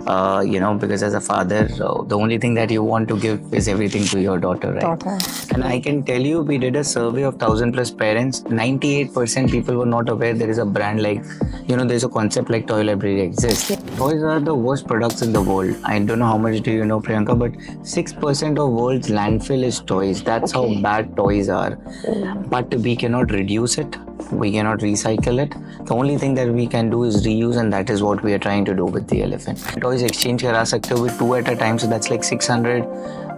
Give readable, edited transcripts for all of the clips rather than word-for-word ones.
Because as a father, the only thing that you want to give is everything to your daughter, right? And I can tell you, we did a survey of 1,000+ parents. 98% people were not aware there is a brand like, there's a concept like toy library exists. Toys are the worst products in the world. I don't know how much do you know, Priyanka, but 6% of world's landfill is toys. That's how bad toys are. But we cannot reduce it. We cannot recycle it. The only thing that we can do is reuse, and that is what we are trying to do with the Elephant. Toys exchange करा सकते हो with 2 at a time, so that's like 600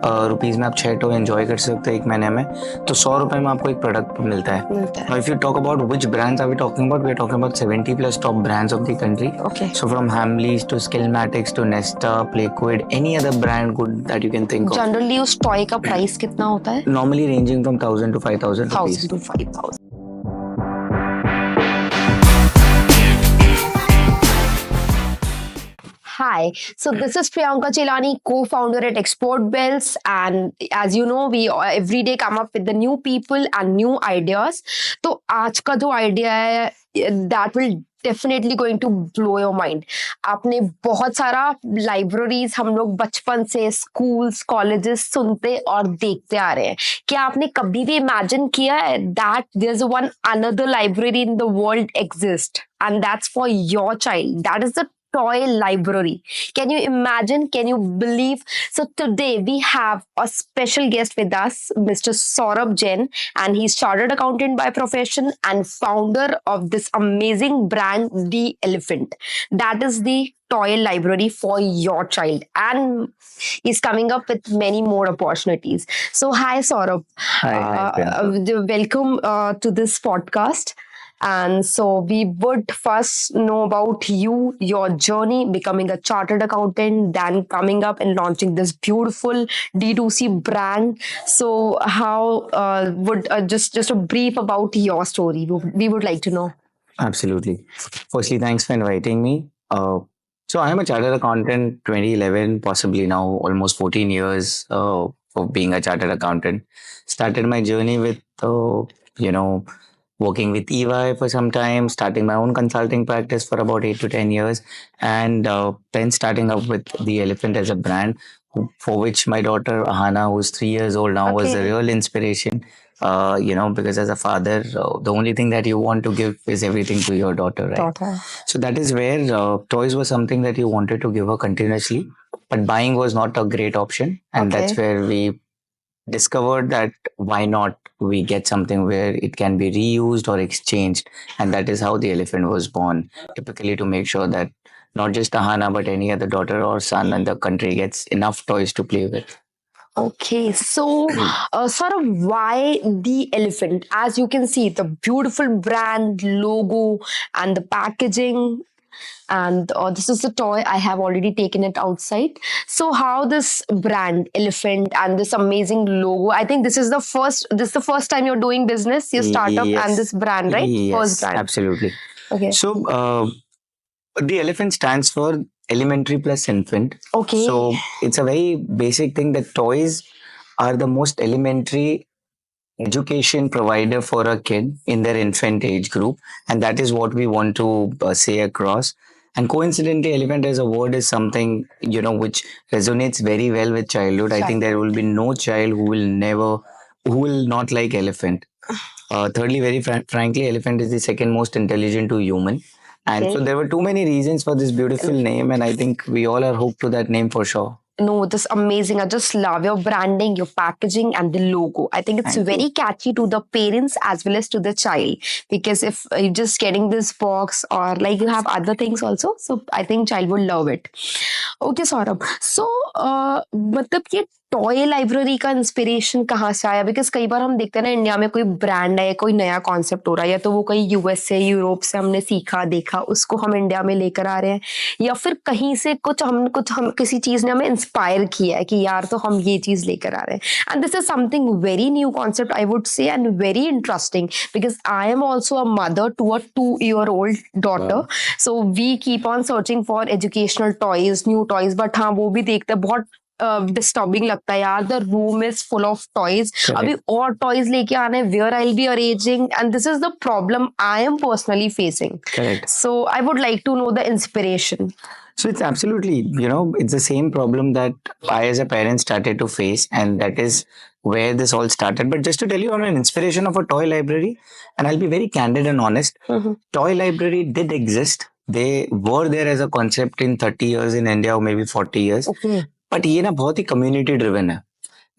rupees में आप 6 toy enjoy कर सकते हो एक महीने में. तो 100 रुपए में आपको एक प्रोडक्ट मिलता है. Now if you talk about which brands are we talking about, we are talking about 70+ top brands of the country. So from Hamleys to Skillmatics to Nesta, Playquid, any other brand good that you can think of. Generally उस toy का price कितना होता है? Normally ranging from 1,000 to 5,000 rupees. 1,000 to 5,000. Hi, so this is Priyanka Chelani, co-founder at Export Bells, and as you know, we every day come up with the new people and new ideas. तो आज का जो idea है, that will definitely going to blow your mind. आपने बहुत सारा libraries हम लोग बचपन से schools, colleges सुनते और देखते आ रहे हैं. क्या आपने कभी भी imagine किया है that there's one another library in the world exist and that's for your child? That is the toy library. Can you imagine? Can you believe? So today we have a special guest with us, Mr. Saurabh Jain, and he's chartered accountant by profession and founder of this amazing brand, The Elefant. That is the toy library for your child, and he's coming up with many more opportunities. So hi Saurabh. Hi, welcome to this podcast. And so we would first know about you, your journey becoming a chartered accountant, then coming up and launching this beautiful D2C brand. So how would just a brief about your story we would like to know. Absolutely. Firstly, thanks for inviting me. So I am a chartered accountant, 2011, possibly now almost 14 years of being a chartered accountant. Started my journey with, working with EY for some time, starting my own consulting practice for about 8 to 10 years, and then starting up with The Elephant as a brand, for which my daughter Ahana, who's 3 years old now, was a real inspiration. Because as a father, the only thing that you want to give is everything to your daughter, right? So that is where toys was something that you wanted to give her continuously, but buying was not a great option, and that's where we discovered that why not we get something where it can be reused or exchanged, and that is how the Elephant was born, typically to make sure that not just Ahana but any other daughter or son in the country gets enough toys to play with. Okay, so sort of why The Elephant? As you can see, the beautiful brand logo and the packaging, and this is the toy. I have already taken it outside. So how this brand Elephant and this amazing logo? I think this is the first time you're doing business, your startup and this brand, right? Yes, first brand. Absolutely. Okay. So the Elephant stands for elementary plus infant. Okay. So it's a very basic thing that toys are the most elementary education provider for a kid in their infant age group, and that is what we want to say across. And coincidentally, elephant as a word is something which resonates very well with childhood. I think there will be no child who will not like elephant. Thirdly, very frankly, elephant is the second most intelligent to human. And so there were too many reasons for this beautiful name, and I think we all are hooked to that name for sure. No, this amazing. I just love your branding, your packaging, and the logo. I think it's very catchy to the parents as well as to the child. Because if you're just getting this box or like you have other things also, so I think child will love it. Okay, Saurabh. So, मतलब ये toy library का inspiration कहाँ से आया? Because कई बार हम देखते हैं ना इंडिया में कोई ब्रांड है, कोई नया कॉन्सेप्ट हो रहा है, या तो वो कहीं यूएस से यूरोप से हमने सीखा देखा, उसको हम इंडिया में लेकर आ रहे हैं, या फिर कहीं से हम किसी चीज ने हमें इंस्पायर किया है कि यार तो हम ये चीज लेकर आ रहे हैं. And this is something very new concept I would say, and very interesting because I am also a mother to a 2-year-old daughter. So we keep on searching for educational toys, new toys, but हाँ वो भी देखते हैं बहुत disturbing लगता है यार. The room is full of toys. अभी और टॉयज लेके आने, where I will be arranging, and this is the problem I am personally facing. So I would like to know the inspiration. So it's absolutely, it's the same problem that I as a parent started to face, and that is where this all started. But just to tell you on an inspiration of a toy library, and I'll be very candid and honest, toy library did exist. They were there as a concept in 30 years in India, or maybe 40 years. Okay. But ये ना बहुत ही community driven है.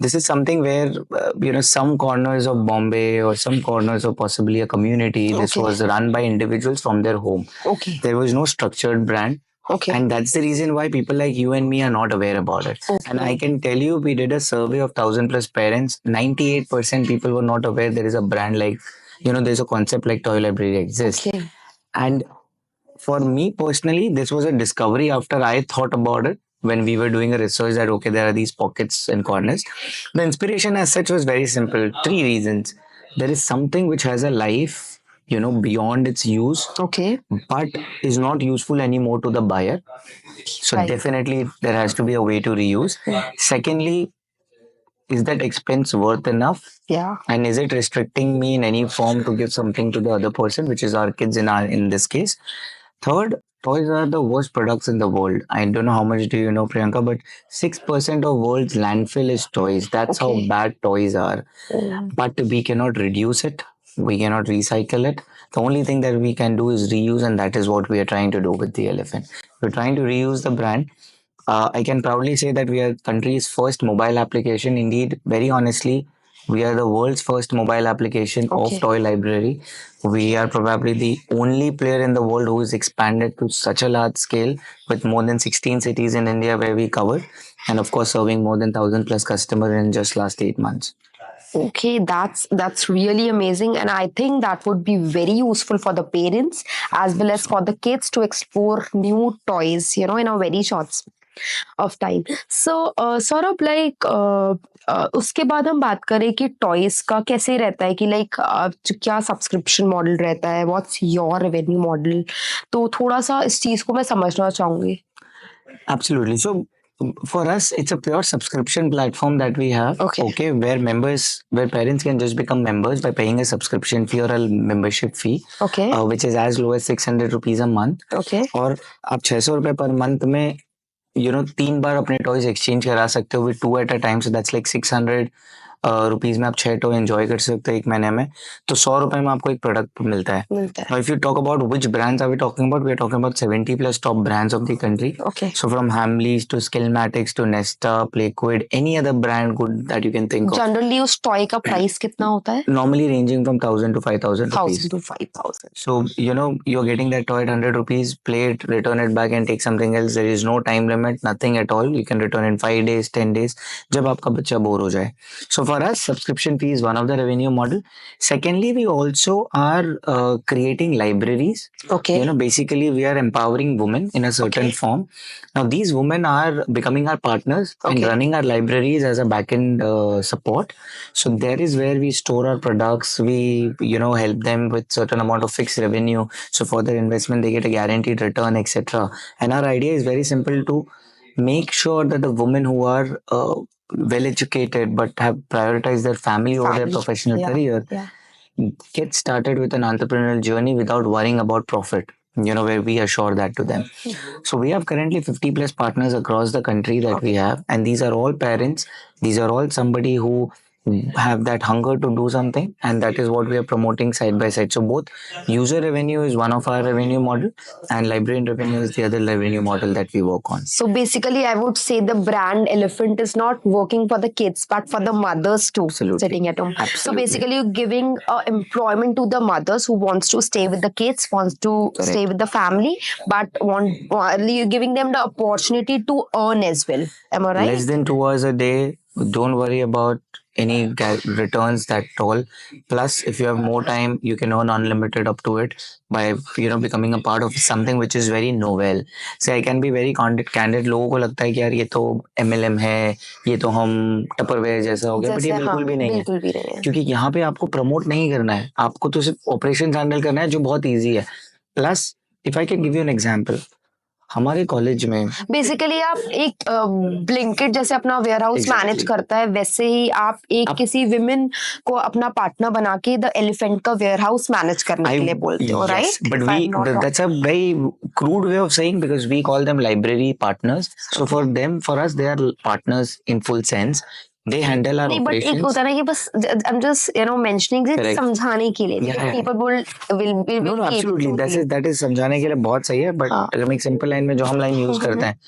This is something where, some corners of Bombay or some corners of possibly a community, this was run by individuals from their home. Okay. There was no structured brand. Okay. And that's the reason why people like you and me are not aware about it. Okay. And I can tell you, we did a survey of 1,000+ parents. 98% people were not aware there is a brand like, there's a concept like toy library exists. Okay. And for me personally, this was a discovery after I thought about it when we were doing a research that, okay, there are these pockets and corners. The inspiration as such was very simple. 3 reasons. There is something which has a life, beyond its use. Okay. But is not useful anymore to the buyer. So Right. definitely there has to be a way to reuse. Secondly, is that expense worth enough? Yeah. And is it restricting me in any form to give something to the other person, which is our kids in this case? Third, toys are the worst products in the world. I don't know how much do you know, Priyanka, but 6% of world's landfill is toys. That's how bad toys are. But we cannot reduce it. We cannot recycle it. The only thing that we can do is reuse, and that is what we are trying to do with the Elephant. We're trying to reuse the brand. I can proudly say that we are country's first mobile application. Indeed, very honestly, we are the world's first mobile application of Toy Library. We are probably the only player in the world who is expanded to such a large scale with more than 16 cities in India where we cover, and of course serving more than 1,000+ customers in just last 8 months. Okay, that's really amazing, and I think that would be very useful for the parents as well as for the kids to explore new toys, in a very short of time. So, Saurabh, like उसके बाद हम बात करें कि toys का कैसे रहता है कि लाइक क्या सब्सक्रिप्शन मॉडल रहता है, व्हाट्स योर रेवेन्यू मॉडल, तो थोड़ा सा इस चीज को मैं समझना चाहूंगी. Absolutely. So for us, it's a pure subscription platform that we have. Okay, where parents can just become members by paying a subscription fee or a membership fee. Okay. Which is as low as 600 rupees a month. Okay. और आप 600 रुपए per month में 3 बार अपने toys exchange करा सकते हो with 2 at a time. So that's like 600 rupees में आप 6 टॉय एंजॉय कर सकते हो एक महीने में. तो 100 रुपए में आपको एक प्रोडक्ट मिलता है. If you talk about which brands are we talking about, we are talking about 70+ top brands of the country. So from Hamleys to Skillmatics to नेस्टा, प्लेक्विड, any other brand good that you can think of. Generally उस toy का price कितना होता है? Normally ranging from 1,000 to 5,000 rupees. 1,000 to 5,000. So, you're getting that toy at 100 rupees, play it, return it back and take something else. There is no time limit, nothing at all. You can return in 5 days, 10 days, जब आपका बच्चा bore हो जाए. So for us, subscription fee is one of the revenue model. Secondly, we also are creating libraries. Okay. Basically we are empowering women in a certain form. Now these women are becoming our partners and running our libraries as a back-end support. So there is where we store our products. We, help them with certain amount of fixed revenue. So for their investment, they get a guaranteed return, etc. And our idea is very simple to make sure that the women who are well educated but have prioritized their family over their professional career get started with an entrepreneurial journey without worrying about profit. Where we assure that to them. So we have currently 50+ partners across the country that we have, and these are all parents. These are all somebody who have that hunger to do something, and that is what we are promoting side by side. So both user revenue is one of our revenue model, and librarian revenue is the other revenue model that we work on. So basically, I would say the brand Elephant is not working for the kids, but for the mothers too. Absolutely. Sitting at home. Absolutely. So basically, you're giving employment to the mothers who wants to stay with the kids, wants to stay with the family, but you're giving them the opportunity to earn as well. Am I right? Less than 2 hours a day. Don't worry about any returns at all. Plus, if you have more time, you can earn unlimited up to it by becoming a part of something which is very novel. So I can be very candid. लोगों को लगता है कि यार ये तो MLM है, ये तो हम टपरवेयर जैसा हो गया, बट ये बिल्कुल भी नहीं है. क्योंकि यहाँ पे आपको प्रमोट नहीं करना है, आपको तो सिर्फ ऑपरेशन हैंडल करना है, जो बहुत ईजी है. Plus if I can give you an example, हमारे कॉलेज में बेसिकली आप एक ब्लिंकिट जैसे अपना वेयर हाउस मैनेज करता है, वैसे ही आप एक किसी विमेन को अपना पार्टनर बना के द एलिफेंट का वेयर हाउस मैनेज करने के लिए बोलते हो, right? But that's a very crude way of saying, because we call them library partners. So for us, they are partners in full sense. They handle our नहीं, but एक operations. होता है ना कि बस I'm just mentioning it Correct. समझाने के लिए. Yeah. People will No, absolutely. That is समझाने के लिए बहुत सही है. But अगर हम एक simple line में जो हम line use करते हैं,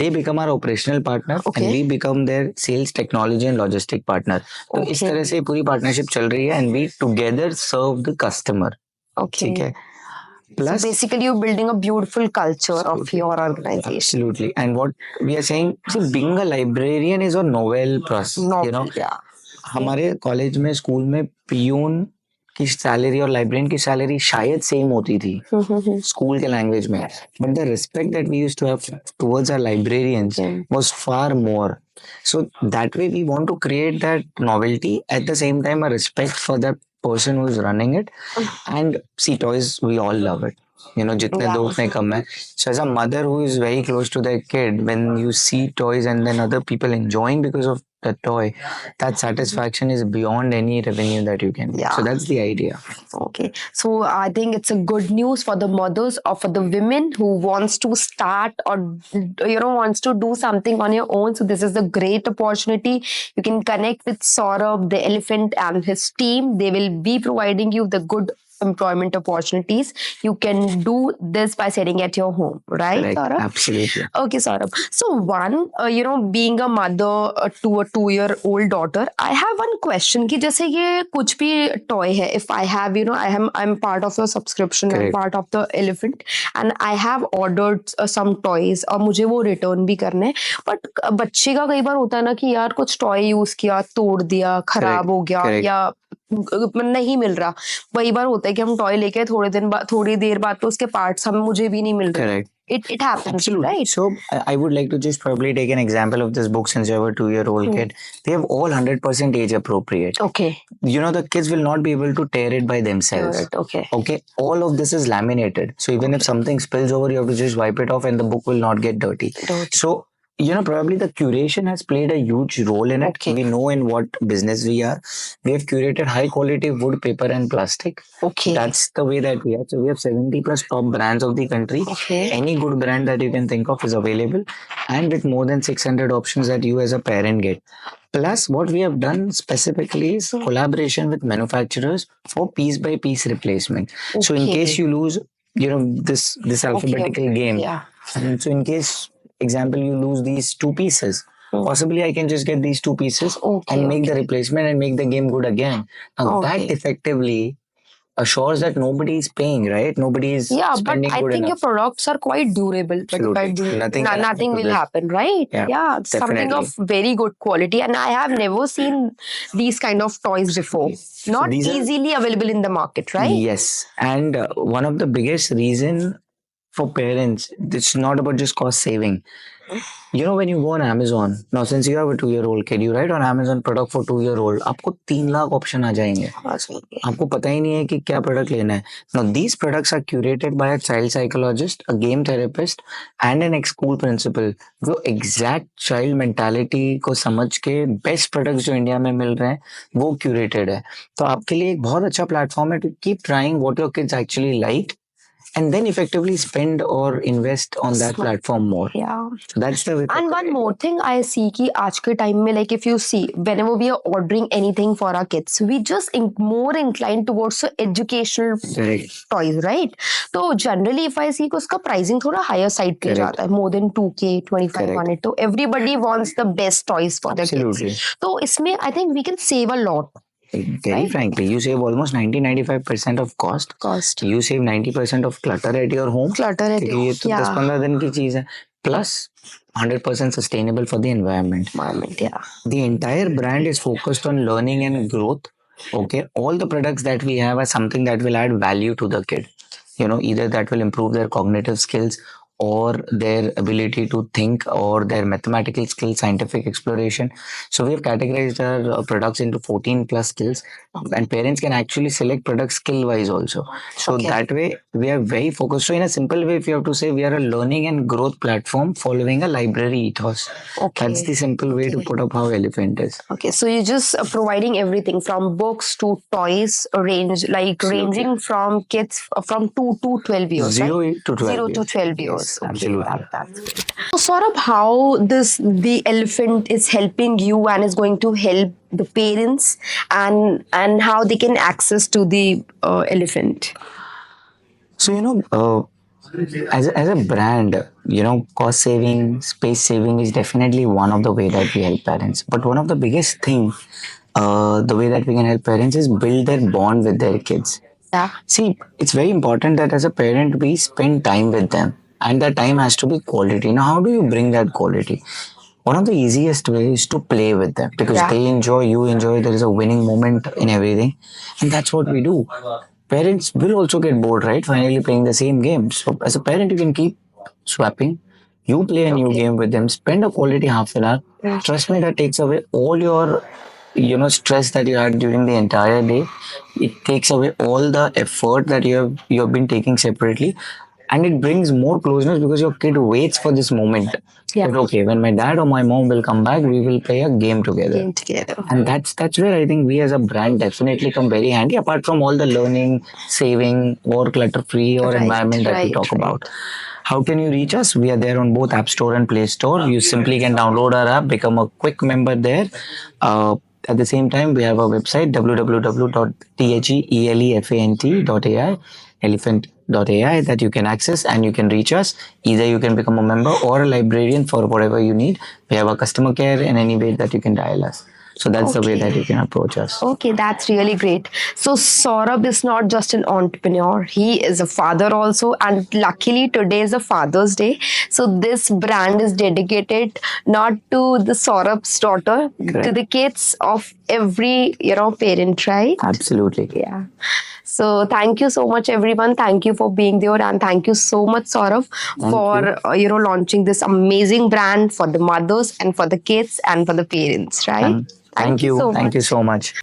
they become our operational partner and we become their sales, technology and logistic partner. तो इस तरह से पूरी partnership चल रही है and we together serve the customer. ठीक है. Plus, so basically you're building a beautiful culture of your organization. Absolutely. And what we are saying, see, being a librarian is a novel process. Yeah. हमारे college में, school में peon की salary और librarian की salary शायद same होती थी school के लैंग्वेज में, but the respect that we used to have towards our librarians was far more. So that way we want to create that novelty, at the same time a respect for the person who is running it. And see, toys, we all love it. जितने दो उतने कम है. So as a mother who is very close to their kid, when you see toys and then other people enjoying because of the toy, that satisfaction is beyond any revenue that you can get. So that's the idea. Okay. So I think it's a good news for the mothers or for the women who wants to start or wants to do something on your own. So this is a great opportunity. You can connect with Saurabh, the Elephant, and his team. They will be providing you the good employment opportunities. You can do this by sitting at your home, right, Correct. Saurabh? Absolutely. Okay, Saurabh. So one, being a mother to a 2-year-old daughter, I have one question कि जैसे ये कुछ भी toy है, if I have, I'm part of your subscription, I'm part of the Elephant, and I have ordered some toys और मुझे वो return भी करने, but बच्चे का कई बार होता है ना कि यार कुछ toy use किया, तोड़ दिया, खराब हो गया या नहीं मिल रहा. कई बार होता है कि हम टॉय लेके थोड़ी देर बाद तो उसके पार्ट्स हम मुझे भी नहीं मिल रहे. Correct. It happens, Absolutely. right? So I would like to just probably take an example of this book, since you have a 2-year-old kid. They have all 100% age appropriate. Okay. The kids will not be able to tear it by themselves. Okay. All of this is laminated. So even if something spills over, you have to just wipe it off and the book will not get dirty. So probably the curation has played a huge role in it. We know in what business we are. We have curated high quality wood, paper and plastic. Okay. That's the way that we are. So we have 70 plus top brands of the country. Okay. Any good brand that you can think of is available, and with more than 600 options that you as a parent get. Plus, what we have done specifically is collaboration with manufacturers for piece by piece replacement. Okay. So in case you lose, this alphabetical game. Yeah. And so in case, example, you lose these 2 pieces, possibly I can just get these 2 pieces and make the replacement and make the game good again. Now that effectively assures that nobody is paying, right? Nobody is spending but I think your products are quite durable. Nothing will happen, right? Yeah, something of very good quality, and I have never seen these kind of toys before. Not easily available in the market, right? Yes, and one of the biggest reason for parents, it's not about just cost saving. When you go on Amazon, now since you have a 2-year-old kid, you write on Amazon product for 2-year-old, आपको 3 lakh option आ जाएंगे. आपको पता ही नहीं है कि क्या product लेना है. Now these products are curated by a child psychologist, a game therapist and an ex-school principal, जो exact child mentality को समझ के best products जो इंडिया में मिल रहे हैं वो curated है. तो आपके लिए एक बहुत अच्छा प्लेटफॉर्म है to keep trying what your kids actually like, and then effectively spend or invest on that platform more. Yeah. So that's the way. And one more thing I see कि आज के time में, like if you see, whenever we are ordering anything for our kids, we just more inclined towards educational toys, right? So generally if I see कि उसका pricing थोड़ा higher side पे जाता है, more than 2K, 2500. So everybody wants the best toys for their kids. So इसमें I think we can save a lot. Very frankly, you save almost 90-95% of cost. You save 90% of clutter at your home. ये तो 10-15 दिन की चीज है. Plus 100% sustainable for the environment. The entire brand is focused on learning and growth. Okay, all the products that we have are something that will add value to the kid. Either that will improve their cognitive skills or their ability to think or their mathematical skills, scientific exploration. So we have categorized our products into 14 plus skills, and parents can actually select products skill wise also. So that way we are very focused. So in a simple way, if you have to say, we are a learning and growth platform following a library ethos. That's the simple way to put up how Elephant is. Okay, so you're just providing everything from books to toys, range like ranging from kids from 2 to 12 years, Zero right? to 12 0 to years. 12 years. Yes, Okay, absolutely. that's great. So, sort of how the Elephant is helping you and is going to help the parents, and how they can access to the Elephant. So, as a brand, cost saving, space saving is definitely one of the way that we help parents. But one of the biggest thing, the way that we can help parents is build their bond with their kids. Yeah. See, it's very important that as a parent we spend time with them, and that time has to be quality. Now, how do you bring that quality? One of the easiest ways is to play with them, because they enjoy, you enjoy. There is a winning moment in everything, and that's what we do. Parents will also get bored, right? Finally playing the same game. So as a parent, you can keep swapping. You play a new game with them. Spend a quality half an hour. Trust me, that takes away all your stress that you had during the entire day. It takes away all the effort that you have been taking separately, and it brings more closeness, because your kid waits for this moment. Yeah. That, okay, when my dad or my mom will come back, we will play a game together. And that's where I think we as a brand definitely come very handy, apart from all the learning, saving, or clutter free or environment that we talk about. How can you reach us? We are there on both App Store and Play Store. You simply can download our app, become a quick member there. At the same time, we have a website, www.theelefant.ai, elephant.ai, that you can access, and you can reach us. Either you can become a member or a librarian for whatever you need. We have a customer care in any way that you can dial us. So that's the way that you can approach us. Okay, that's really great. So Saurabh is not just an entrepreneur; he is a father also, and luckily today is a Father's Day. So this brand is dedicated not to the Saurabh's daughter, to the kids of every parent, right? Absolutely. Yeah. So thank you so much, everyone. Thank you for being there, and thank you so much, Saurav, for launching this amazing brand for the mothers and for the kids and for the parents. Right? Thank you. Thank you so much.